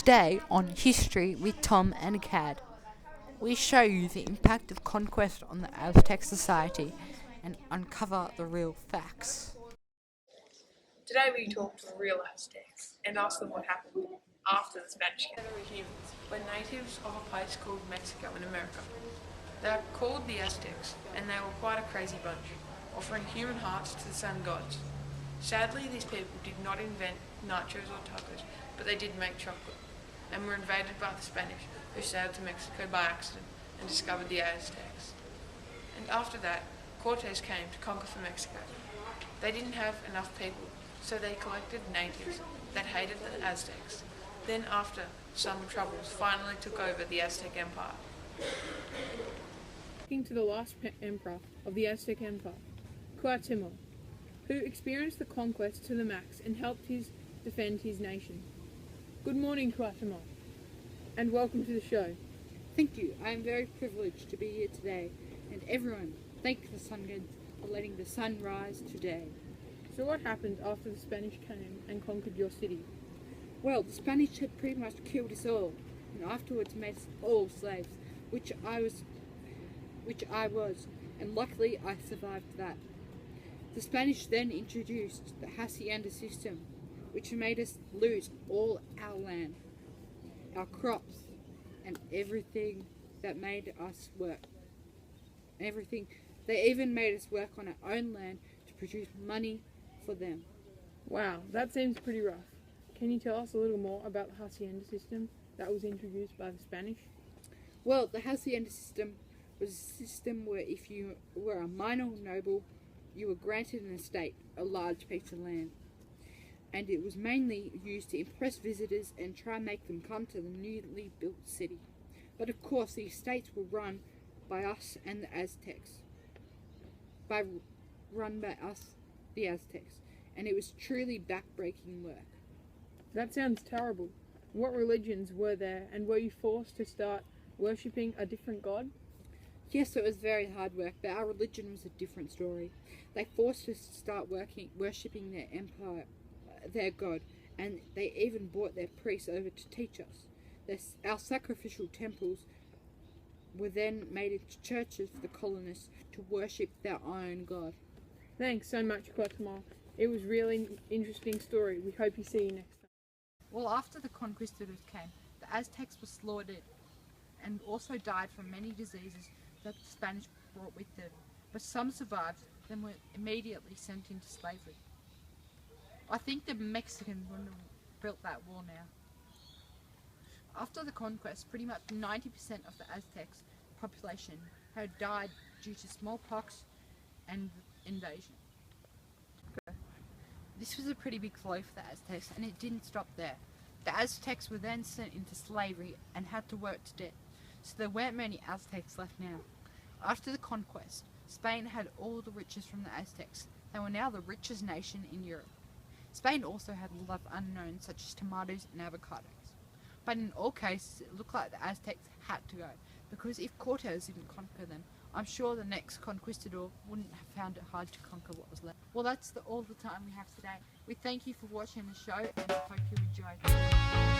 Today on History with Tom and Cad, we show you the impact of conquest on the Aztec society and uncover the real facts. Today we talk to the real Aztecs and ask them what happened after the Spanish came. They were humans. We're natives of a place called Mexico in America. They're called the Aztecs, and they were quite a crazy bunch, offering human hearts to the sun gods. Sadly, these people did not invent nachos or tacos, but they did make chocolate, and were invaded by the Spanish, who sailed to Mexico by accident and discovered the Aztecs. And after that, Cortes came to conquer for Mexico. They didn't have enough people, so they collected natives that hated the Aztecs. Then after some troubles, finally took over the Aztec Empire. Talking to the last emperor of the Aztec Empire, Cuauhtemoc, who experienced the conquest to the max and helped defend his nation. Good morning, Cuauhtemoc, and welcome to the show. Thank you. I am very privileged to be here today, and everyone, thank the sun gods for letting the sun rise today. So what happened after the Spanish came and conquered your city? Well, the Spanish had pretty much killed us all, and afterwards made us all slaves, which I was, and luckily I survived that. The Spanish then introduced the hacienda system, which made us lose all our land, our crops, and everything that made us work. Everything. They even made us work on our own land to produce money for them. Wow, that seems pretty rough. Can you tell us a little more about the hacienda system that was introduced by the Spanish? Well, the hacienda system was a system where if you were a minor noble, you were granted an estate, a large piece of land. And it was mainly used to impress visitors and try and make them come to the newly built city. But of course, the estates were run by us and the Aztecs. The Aztecs. And it was truly backbreaking work. That sounds terrible. What religions were there, and were you forced to start worshipping a different god? Yes, it was very hard work, but our religion was a different story. They forced us to start worshipping their empire, their god, and they even brought their priests over to teach us. Our sacrificial temples were then made into churches for the colonists to worship their own god. Thanks so much, Cuauhtemoc. It was really interesting story. We hope you see you next time. Well, after the conquistadors came, the Aztecs were slaughtered and also died from many diseases that the Spanish brought with them, but some survived, then were immediately sent into slavery. I think the Mexicans wouldn't have built that wall now. After the conquest, pretty much 90% of the Aztecs' population had died due to smallpox and invasion. This was a pretty big blow for the Aztecs, and it didn't stop there. The Aztecs were then sent into slavery and had to work to death, so there weren't many Aztecs left now. After the conquest, Spain had all the riches from the Aztecs. They were now the richest nation in Europe. Spain also had a lot of unknowns such as tomatoes and avocados. But in all cases, it looked like the Aztecs had to go, because if Cortes didn't conquer them, I'm sure the next conquistador wouldn't have found it hard to conquer what was left. Well, that's all the time we have today. We thank you for watching the show and hope you enjoyed it.